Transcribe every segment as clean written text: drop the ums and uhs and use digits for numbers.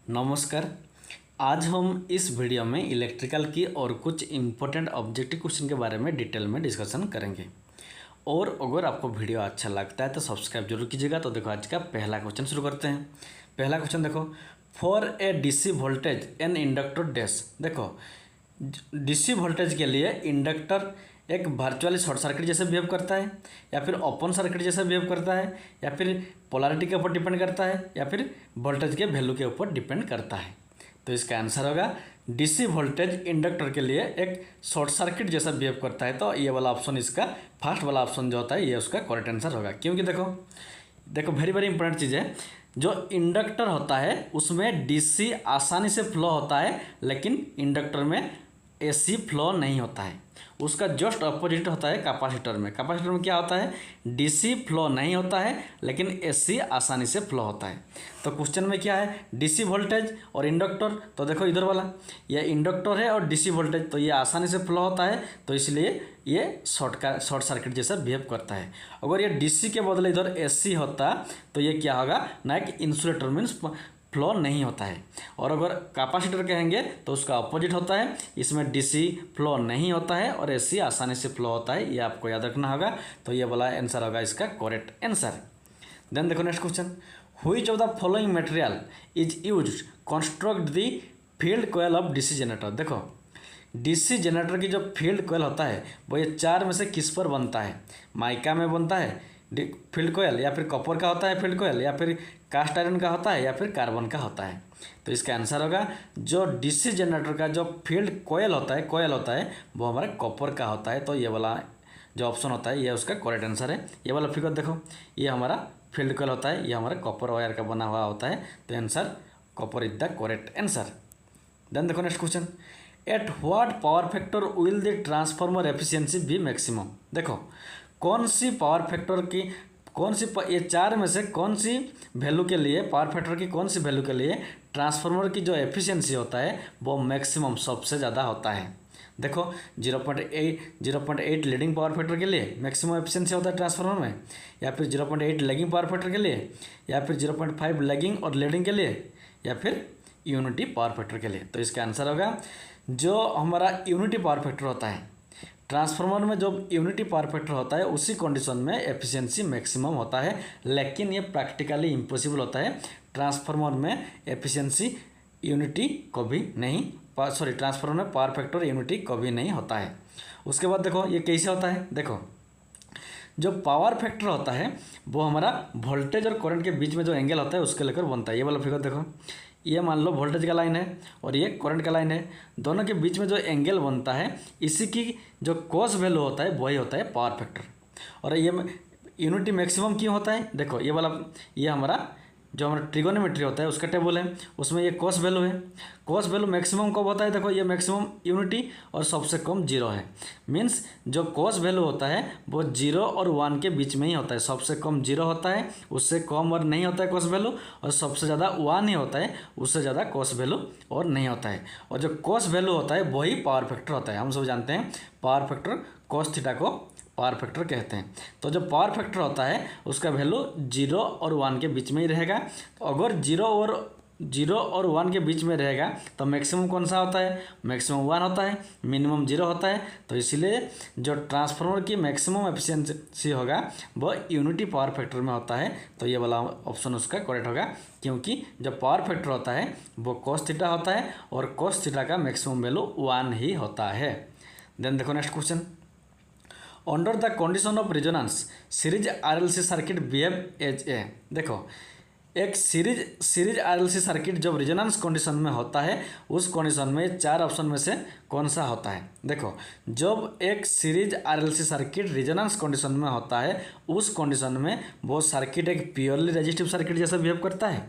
नमस्कार। आज हम इस वीडियो में इलेक्ट्रिकल की और कुछ इम्पोर्टेंट ऑब्जेक्टिव क्वेश्चन के बारे में डिटेल में डिस्कशन करेंगे। और अगर आपको वीडियो अच्छा लगता है तो सब्सक्राइब जरूर कीजिएगा। तो देखो आज का पहला क्वेश्चन शुरू करते हैं। पहला क्वेश्चन देखो, for a DC voltage an inductor dash. देखो डीसी वोल्टेज के लिए इंडक्टर एक वर्चुअली शॉर्ट सर्किट जैसे बिहेव करता है, या फिर ओपन सर्किट जैसे बिहेव करता है, या फिर पोलैरिटी के ऊपर डिपेंड करता है, या फिर वोल्टेज के वैल्यू के ऊपर डिपेंड करता है। तो इसका आंसर होगा डीसी वोल्टेज इंडक्टर के लिए एक शॉर्ट सर्किट जैसा बिहेव करता है। तो ये वाला ऑप्शन, इसका फर्स्ट वाला ऑप्शन जो होता है ये उसका करेक्ट आंसर होगा। क्योंकि देखो वेरी वेरी इंपॉर्टेंट चीज़ है, जो इंडक्टर होता है उसमें डीसी आसानी से फ्लो होता है, लेकिन इंडक्टर में एसी फ्लो नहीं होता है। उसका जस्ट अपोजिट होता है कैपेसिटर में। कैपेसिटर में क्या होता है, डीसी फ्लो नहीं होता है, लेकिन एसी आसानी से फ्लो होता है। तो क्वेश्चन में क्या है, डीसी वोल्टेज और इंडक्टर। तो देखो इधर वाला ये इंडक्टर है और डीसी वोल्टेज, तो ये आसानी से फ्लो होता है, तो इसलिए ये शॉर्ट सर्किट जैसा बिहेव करता है। अगर ये डीसी के बदले इधर एसी होता तो ये क्या होगा ना, एक इंसुलेटर मीन्स फ्लो नहीं होता है। और अगर कैपेसिटर कहेंगे तो उसका अपोजिट होता है, इसमें डीसी फ्लो नहीं होता है और एसी आसानी से फ्लो होता है। ये आपको याद रखना होगा। तो ये वाला आंसर होगा इसका करेक्ट आंसर। देन देखो next question, which of the following material is used construct the field coil of DC generator. देखो डीसी जनरेटर की जो फील्ड कॉइल होता है वो ये चार में से किस पर बनता है, माइका में बनता है फील्ड कोयल, या फिर कॉपर का होता है फील्ड कोयल, या फिर कास्ट आयरन का होता है, या फिर कार्बन का होता है। तो इसका आंसर होगा जो डीसी जनरेटर का जो फील्ड कोयल होता है वो हमारे कॉपर का होता है। तो ये वाला जो ऑप्शन होता है ये उसका करेक्ट आंसर है। ये वाला फिगर देखो, ये हमारा फील्ड कोयल होता है, ये हमारा कॉपर वायर का बना हुआ होता है। तो answer copper is the correct answer. Then देखो next question, at what power factor will the transformer efficiency be maximum. देखो कौन सी पावर फैक्टर की ये चार में से कौन सी वैल्यू के लिए, पावर फैक्टर की कौन सी वैल्यू के लिए ट्रांसफार्मर की जो एफिशिएंसी होता है वो मैक्सिमम सबसे ज़्यादा होता है। देखो 0.8 लीडिंग पावर फैक्टर के लिए मैक्सिमम एफिशिएंसी होता है ट्रांसफार्मर में, या फिर 0.8 लैगिंग पावर फैक्टर के लिए, या फिर 0.5 लैगिंग और लीडिंग के लिए, या फिर यूनिटी पावर फैक्टर के लिए। तो इसका आंसर होगा जो हमारा यूनिटी पावर फैक्टर होता है, ट्रांसफार्मर में जो यूनिटी पावर फैक्टर होता है उसी कंडीशन में एफिशिएंसी मैक्सिमम होता है। लेकिन ये प्रैक्टिकली इम्पॉसिबल होता है, ट्रांसफार्मर में एफिशिएंसी यूनिटी कभी नहीं, ट्रांसफार्मर में पावर फैक्टर यूनिटी कभी नहीं होता है। उसके बाद देखो ये कैसे होता है, देखो जो पावर फैक्टर होता है वो हमारा वोल्टेज और करंट के बीच में जो एंगल होता है उसके लेकर बनता है। ये वाला फिगर देखो, ये मान लो वोल्टेज का लाइन है और ये करंट का लाइन है, दोनों के बीच में जो एंगल बनता है इसी की जो कॉस वैल्यू होता है वही होता है पावर फैक्टर। और ये यूनिटी मैक्सिमम क्यों होता है, देखो ये वाला, ये हमारा जो हमारा ट्रिगोनोमेट्री होता है उसका टेबल है, उसमें ये कॉस वैल्यू है। कॉस वैल्यू मैक्सिमम कब होता है, देखो ये मैक्सिमम यूनिटी और सबसे कम जीरो है। मीन्स जो कॉस वैल्यू होता है वो 0 और 1 के बीच में ही होता है। सबसे कम 0 होता है, उससे कम और नहीं होता है कॉस वैल्यू, और सबसे ज़्यादा 1 ही होता है, उससे ज़्यादा कॉस वैल्यू और नहीं होता है। और जो कॉस वैल्यू होता है वही पावर फैक्टर होता है। हम सब जानते हैं पावर फैक्टर कॉस थीटा को पावर फैक्टर कहते हैं। तो जो पावर फैक्टर होता है उसका वैल्यू 0 और 1 के बीच में ही रहेगा। तो अगर 0 और 1 के बीच में रहेगा तो मैक्सिमम कौन सा होता है, मैक्सिमम 1 होता है, मिनिमम 0 होता है। तो इसीलिए जो ट्रांसफार्मर की मैक्सिमम एफिशिएंसी होगा वो यूनिटी पावर फैक्टर में होता है। तो ये वाला ऑप्शन उसका करेक्ट होगा, क्योंकि जो पावर फैक्टर होता है वो कॉस थीटा होता है और कॉस थीटा का मैक्सिमम वैल्यू 1 ही होता है। देन देखो next question, under the condition of resonance series RLC circuit behave as a. देखो एक सीरीज आरएलसी सर्किट जब रेजोनेंस कंडीशन में होता है उस कंडीशन में चार ऑप्शन में से कौन सा होता है। देखो जब एक series RLC circuit resonance condition में होता है उस कंडीशन में वो सर्किट एक प्योरली रेजिस्टिव सर्किट जैसा बिहेव करता है,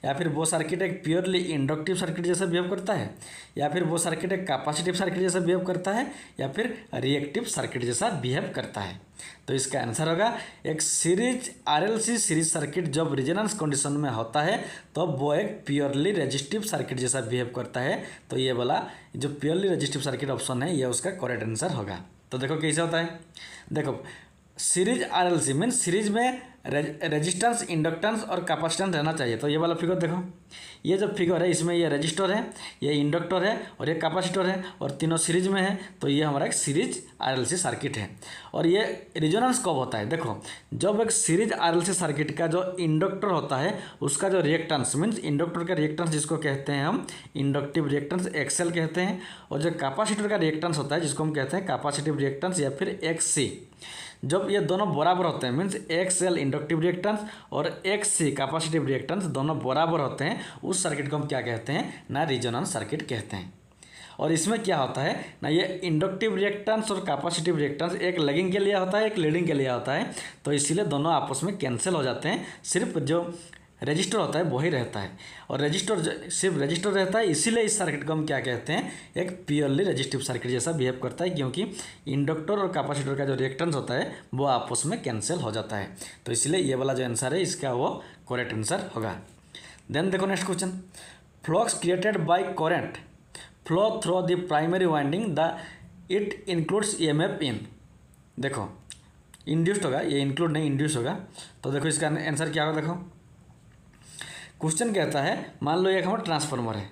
या फिर वो सर्किट एक प्योरली इंडक्टिव सर्किट जैसा बिहेव करता है, या फिर वो सर्किट एक कैपेसिटिव सर्किट जैसा बिहेव करता है, या फिर रिएक्टिव सर्किट जैसा बिहेव करता है। तो इसका आंसर होगा एक सीरीज आरएलसी सीरीज सर्किट जब रेजोनेंस कंडीशन में होता है तो वो एक प्योरली रेजिस्टिव सर्किट जैसा बिहेव करता है। तो ये वाला जो प्योरली रेजिस्टिव सर्किट ऑप्शन है ये उसका करेक्ट आंसर होगा। तो देखो कैसे होता है, देखो सीरीज आरएलसी मीन्स सीरीज में रेजिस्टेंस, इंडक्टेंस और कैपेसिटेंस रहना चाहिए। तो ये वाला फिगर देखो, ये जो फिगर है इसमें ये रजिस्टर है, ये इंडक्टर है और ये कैपेसिटर है और तीनों सीरीज में है। तो ये हमारा एक सीरीज आरएलसी सर्किट है। और ये रिजोनेंस कब होता है, देखो जब एक सीरीज आरएलसी सर्किट का जो इंडक्टर होता है उसका जो रिएक्टेंस मीन्स इंडक्टर का रिएक्टेंस जिसको कहते हैं हम इंडक्टिव रिएक्टेंस एक्सएल कहते हैं, और जो कैपेसिटर का रिएक्टेंस होता है जिसको हम कहते हैं कैपेसिटिव रिएक्टेंस या फिर एक्ससी, जब ये दोनों बराबर होते हैं मीन्स एक्सएल इंडक्टिव रिएक्टेंस और एक्ससी कैपेसिटिव रिएक्टेंस दोनों बराबर होते हैं, उस सर्किट को हम क्या कहते हैं ना रिजोनेंस सर्किट कहते हैं। और इसमें क्या होता है ना, ये इंडक्टिव रिएक्टेंस और कैपेसिटिव रिएक्टेंस एक लैगिंग के लिए होता है, एक लीडिंग के लिए होता है। तो इसीलिए दोनों आपस में कैंसिल हो जाते हैं, सिर्फ जो रजिस्टर होता है वही रहता है। और रजिस्टर सिर्फ रजिस्टर रहता है, इसीलिए इस सर्किट को हम क्या कहते हैं, एक प्योरली रजिस्टिव सर्किट जैसा बिहेव करता है, क्योंकि इंडक्टर और कैपेसिटर का जो रिएक्टेंस होता है वो आपस में कैंसिल हो जाता है। तो इसलिए ये वाला जो आंसर है इसका वो करेक्ट आंसर होगा। देन देखो next question, flux created by current flow through the primary winding the it includes EMF in. देखो इंड्यूस्ड होगा, ये इंक्लूड नहीं इंड्यूस होगा। तो देखो इसका आंसर क्या होगा, देखो क्वेश्चन कहता है मान लो एक हमारा ट्रांसफार्मर है,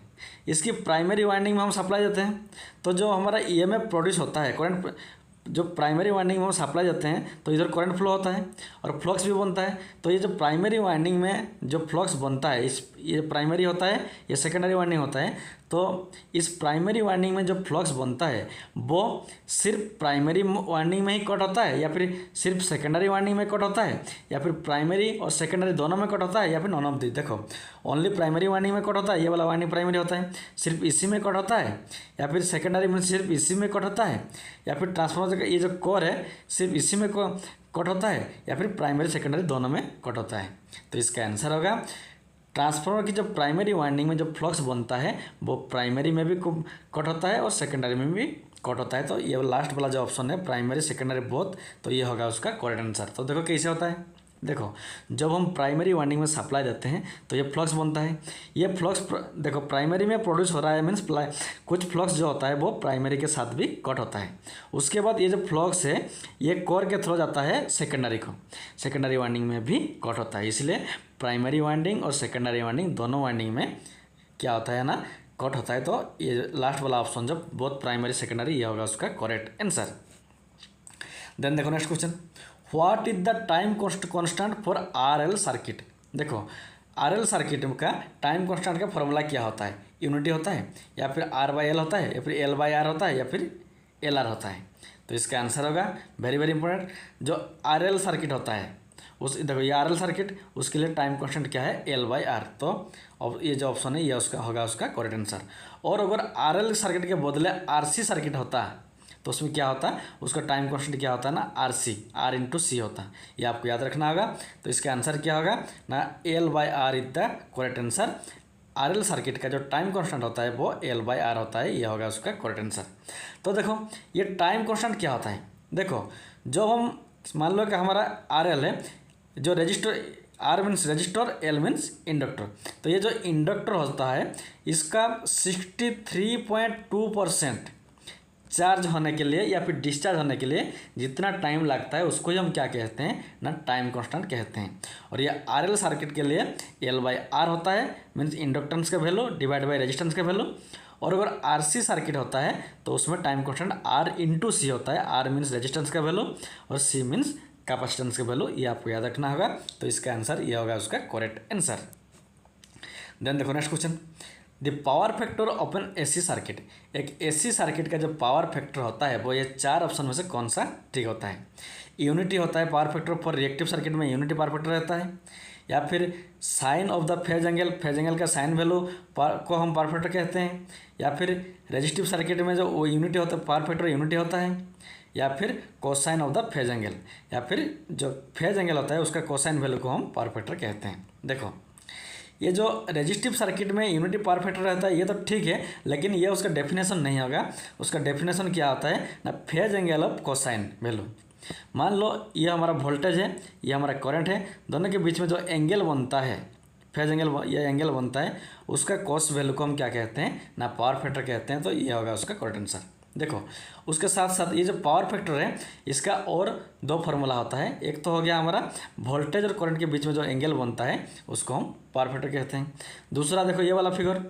इसकी प्राइमरी वाइंडिंग में हम सप्लाई देते हैं, तो जो हमारा ईएमएफ प्रोड्यूस होता है करंट, जो प्राइमरी वाइंडिंग में हम सप्लाई देते हैं तो इधर करंट फ्लो होता है और फ्लक्स भी बनता है। तो ये जो प्राइमरी वाइंडिंग में जो फ्लक्स बनता है ये प्राइमरी होता है, ये सेकेंडरी वाइंडिंग होता है। तो इस प्राइमरी वाइंडिंग में जो फ्लक्स बनता है वो सिर्फ प्राइमरी वाइंडिंग में ही कट होता है या फिर सिर्फ सेकेंडरी वाइंडिंग में कट होता है या फिर प्राइमरी और सेकेंडरी दोनों में कट होता है या फिर नॉन ऑफ दी। देखो ओनली प्राइमरी वाइंडिंग में कट होता है, ये वाला वाइंडिंग प्राइमरी होता है, सिर्फ इसी में कट होता है, या फिर सेकेंडरी में सिर्फ इसी में कट होता है, या फिर ट्रांसफार्मर का ये जो कोर है सिर्फ इसी में कट होता है, या फिर प्राइमरी सेकेंडरी दोनों में कट होता है। तो इसका आंसर होगा ट्रांसफार्मर की जो प्राइमरी वाइंडिंग में जो फ्लक्स बनता है वो प्राइमरी में भी कट होता है और सेकेंडरी में भी कट होता है। तो ये लास्ट वाला जो ऑप्शन है प्राइमरी सेकेंडरी बोथ, तो ये होगा उसका करेक्ट आंसर। तो देखो कैसे होता है, देखो जब हम प्राइमरी वाइंडिंग में सप्लाई देते हैं तो ये फ्लक्स बनता है, ये फ्लक्स देखो प्राइमरी में प्रोड्यूस हो रहा है मीन्स कुछ फ्लक्स जो होता है वो प्राइमरी के साथ भी कट होता है। उसके बाद ये जो फ्लक्स है ये कोर के थ्रू जाता है सेकेंडरी को, सेकेंडरी वाइंडिंग में भी कट होता है। इसलिए प्राइमरी वाइंडिंग और सेकेंडरी वाइंडिंग दोनों वाइंडिंग में क्या होता है ना कट होता है। तो ये लास्ट वाला ऑप्शन जब बोथ प्राइमरी सेकेंडरी ये होगा उसका करेक्ट आंसर। देन देखो next question, what is the time constant for RL circuit. देखो आरएल सर्किट का टाइम कांस्टेंट का फॉर्मूला क्या होता है, यूनिटी होता है या फिर R/L होता है या फिर L/R होता है या फिर LR होता है। तो इसका आंसर होगा वेरी वेरी इंपॉर्टेंट, जो आरएल सर्किट होता है उस देखो ये आरएल सर्किट उसके लिए टाइम कांस्टेंट क्या है L/R। तो अब ये जो ऑप्शन है ये उसका होगा उसका करेक्ट आंसर। और अगर आरएल सर्किट के बदले RC सर्किट होता है तो उसमें क्या होता है उसका टाइम कांस्टेंट क्या होता है ना RC, R/C होता है, ये आपको याद रखना होगा। तो इसका आंसर क्या होगा ना L/R is the correct answer. RL circuit का जो टाइम कांस्टेंट होता है वो L/R होता है, ये होगा उसका करेक्ट आंसर। तो देखो ये टाइम कांस्टेंट क्या होता है, देखो जो हम मान लो कि हमारा आरएल है, जो register R means register, L means inductor, तो ये जो इंडक्टर होता है इसका 63.2% चार्ज होने के लिए या फिर डिस्चार्ज होने के लिए जितना टाइम लगता है उसको ही हम क्या कहते हैं ना टाइम कांस्टेंट कहते हैं। और ये आरएल सर्किट के लिए L/R होता है मीन्स इंडक्टेंस का वैल्यू डिवाइड बाई रेजिस्टेंस का वैल्यू। और अगर RC सर्किट होता है तो उसमें टाइम कांस्टेंट R/C होता है, R मीन्स रेजिस्टेंस का वैल्यू और C मीन्स कैपेसिटेंस का वैल्यू, ये आपको याद रखना होगा। तो इसका आंसर ये होगा उसका करेक्ट आंसर। देन देखो next question, the power factor of an AC circuit. एक AC सर्किट का जो पावर फैक्टर होता है वो ये चार ऑप्शन में से कौन सा ठीक होता है। यूनिटी होता है power factor for reactive circuit में यूनिटी पावर फैक्टर रहता है, या फिर sine of the phase angle का साइन वैल्यू को हम पावर फैक्टर कहते हैं, या फिर रेजिस्टिव सर्किट में जो वो यूनिटी होता है पावर फैक्टर यूनिटी होता है, या फिर cosine of the phase angle, या फिर जो फेज एंगल होता है उसका कोसाइन वैल्यू को हम पावर फैक्टर कहते हैं। देखो ये जो रेजिस्टिव सर्किट में यूनिटी पावर फैक्टर रहता है ये तो ठीक है, लेकिन ये उसका डेफिनेशन नहीं होगा। उसका डेफिनेशन क्या होता है ना phase angle of cosine value. मान लो ये हमारा वोल्टेज है, ये हमारा करंट है, दोनों के बीच में जो एंगल बनता है फेज एंगल, ये एंगल बनता है उसका कॉस वैल्यू को हम क्या कहते हैं ना पावर फैक्टर कहते हैं। तो ये होगा उसका करेक्ट आंसर। देखो उसके साथ साथ ये जो पावर फैक्टर है इसका और दो फार्मूला होता है। एक तो हो गया हमारा वोल्टेज और करंट के बीच में जो एंगल बनता है उसको हम पावर फैक्टर कहते हैं। दूसरा देखो ये वाला फिगर,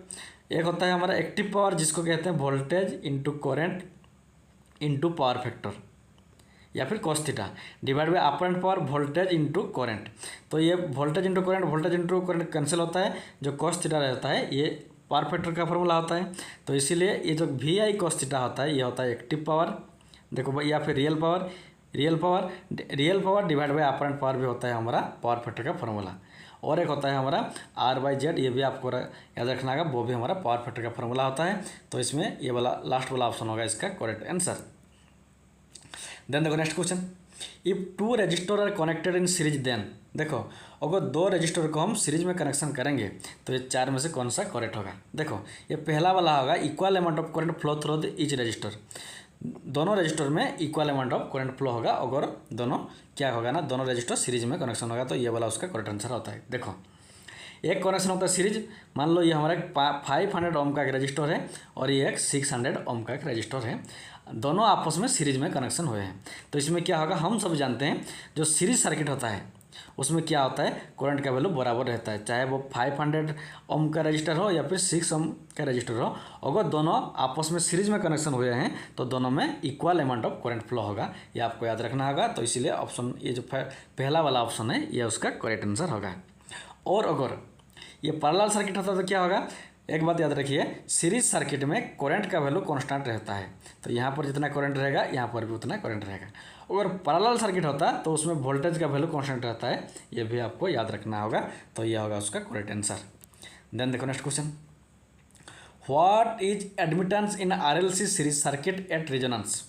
एक होता है हमारा एक्टिव पावर जिसको कहते हैं voltage into current into power factor या फिर cos theta divide by apparent power voltage into current. तो ये वोल्टेज इंटू करंट कैंसिल होता है, जो कॉस थीटा रहता है ये पावर फैक्टर का फॉर्मूला होता है। तो इसीलिए ये जो वी आई कॉस थीटा होता है ये होता है एक्टिव पावर, देखो भाई, या फिर real power divide by apparent power भी होता है हमारा पावर फैक्टर का फॉर्मूला। और एक होता है हमारा R/Z, ये भी आपको याद रखना होगा, वो भी हमारा पावर फैक्टर का फॉर्मूला होता है। तो इसमें ये वाला लास्ट वाला ऑप्शन होगा इसका करेक्ट आंसर। देन देखो next question, if 2 resistor are connected in series then, देखो अगर 2 रजिस्टर को हम सीरीज में कनेक्शन करेंगे तो ये 4 में से कौन सा करेक्ट होगा। देखो ये पहला वाला होगा equal amount of current flow through the each resistor, दोनों रजिस्टर में equal amount of current flow होगा अगर दोनों क्या होगा ना, दोनों रजिस्टर सीरीज में कनेक्शन होगा, तो ये वाला उसका करेक्ट आंसर होता है। देखो एक कनेक्शन होता है सीरीज, मान लो ये हमारा 500 ओम का एक रजिस्टर है और ये एक 600 ओम का एक रजिस्टर है, दोनों आपस में सीरीज में कनेक्शन हुए हैं। तो इसमें क्या होगा, हम सब जानते हैं जो सीरीज सर्किट होता है उसमें क्या होता है, करंट का वैल्यू बराबर रहता है, चाहे वो 500 ओम का रजिस्टर हो या फिर 6 ओम का रजिस्टर हो, अगर दोनों आपस में सीरीज में कनेक्शन हुए हैं तो दोनों में equal amount of current flow होगा, ये आपको याद रखना होगा। तो इसीलिए ऑप्शन ये जो पहला वाला ऑप्शन है ये उसका करेक्ट आंसर होगा। और अगर ये पैरेलल सर्किट होता है तो क्या होगा, एक बात याद रखिए, सीरीज सर्किट में करंट का वैल्यू कांस्टेंट रहता है, तो यहाँ पर जितना करंट रहेगा यहाँ पर भी उतना करंट रहेगा। अगर पैरेलल सर्किट होता तो उसमें वोल्टेज का वैल्यू कांस्टेंट रहता है, ये भी आपको याद रखना होगा। तो यह होगा उसका करेक्ट आंसर। देन देखो next question, what is admittance in RLC series circuit at resonance.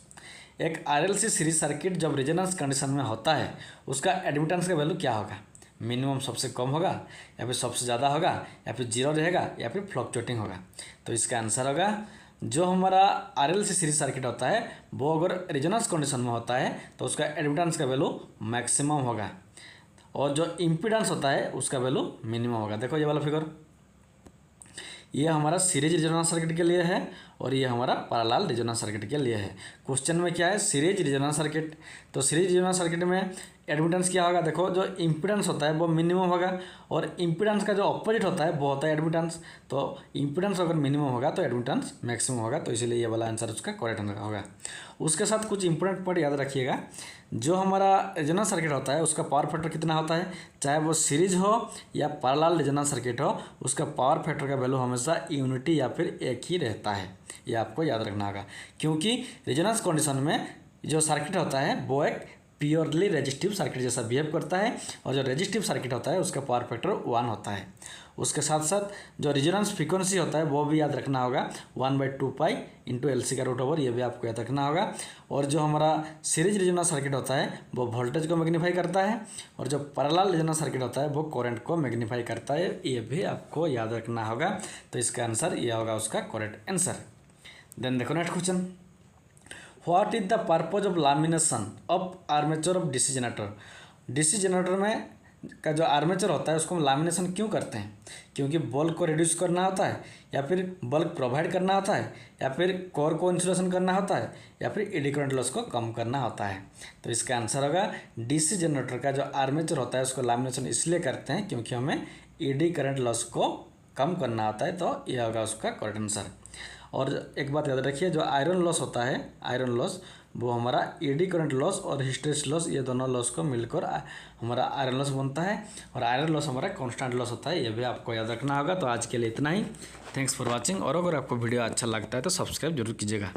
एक RLC सीरीज सर्किट जब रेजोनेंस कंडीशन में होता है उसका एडमिटेंस का वैल्यू क्या होगा, मिनिमम सबसे कम होगा या फिर सबसे ज़्यादा होगा या फिर जीरो रहेगा या फिर फ्लक्चुएटिंग होगा। तो इसका आंसर होगा जो हमारा RLC सीरीज सर्किट होता है वो अगर रेजोनेंस कंडीशन में होता है तो उसका एडमिटेंस का वैल्यू मैक्सिमम होगा और जो इम्पीडेंस होता है उसका वैल्यू मिनिमम होगा। देखो ये वाला फिगर, ये हमारा सीरीज रेजोनेंस सर्किट के लिए है और ये हमारा पैरेलल रेजोनेंस सर्किट के लिए है। क्वेश्चन में क्या है, सीरीज रेजोनेंस सर्किट, तो सीरीज रेजोनेंस सर्किट में एडमिटेंस क्या होगा, देखो जो इम्पीडेंस होता है वो मिनिमम होगा और इम्पीडेंस का जो ऑपोजिट होता है वो होता है एडमिटेंस। तो इम्पीडेंस अगर मिनिमम होगा तो एडमिटेंस मैक्सिमम होगा, तो इसीलिए ये वाला आंसर उसका करेक्ट होगा। उसके साथ कुछ इंपॉर्टेंट पॉइंट याद रखिएगा, जो हमारा रेजोनेंस सर्किट होता है उसका पावर फैक्टर कितना होता है, चाहे वो सीरीज हो या पैरेलल रेजोनेंस सर्किट हो, उसका पावर फैक्टर का वैल्यू हमेशा यूनिटी या फिर एक ही रहता है, ये आपको याद रखना होगा। क्योंकि रेजोनेंस कंडीशन में जो सर्किट होता है वो एक प्योरली रेजिस्टिव सर्किट जैसा बिहेव करता है और जो रेजिस्टिव सर्किट होता है उसका पावर फैक्टर 1 होता है। उसके साथ साथ जो रेजोनेंस फ्रीक्वेंसी होता है वो भी याद रखना होगा 1/2 पाई इंटू LC का रूट ओवर, ये भी आपको याद रखना होगा। और जो हमारा सीरीज रेजोनेंस सर्किट होता है वो वोल्टेज को मैग्नीफाई करता है और जो पैरेलल रेजोनेंस सर्किट होता है वो करंट को मैग्नीफाई करता है, ये भी आपको याद रखना होगा। तो इसका आंसर ये होगा उसका करेक्ट आंसर। देन देखो next question, what is the purpose of lamination of armature of DC generator. DC generator में का जो आर्मेचर होता है उसको हम लैमिनेशन क्यों करते हैं, क्योंकि बल्क को रिड्यूस करना होता है या फिर बल्क प्रोवाइड करना होता है या फिर कोर को इंसुलेशन करना होता है या फिर एडी करंट लॉस को कम करना होता है। तो इसका आंसर होगा DC जनरेटर का जो आर्मेचर होता है उसको लैमिनेशन इसलिए करते हैं क्योंकि हमें एडी करंट लॉस को कम करना होता है, तो यह होगा उसका करेक्ट आंसर। और एक बात याद रखिए, जो आयरन लॉस होता है, आयरन लॉस वो हमारा एडी करंट लॉस और हिस्टेरेसिस लॉस, ये दोनों लॉस को मिलकर हमारा आयरन लॉस बनता है और आयरन लॉस हमारा कांस्टेंट लॉस होता है, ये भी आपको याद रखना होगा। तो आज के लिए इतना ही, थैंक्स फॉर वाचिंग। और अगर आपको वीडियो अच्छा लगता है तो सब्सक्राइब जरूर कीजिएगा।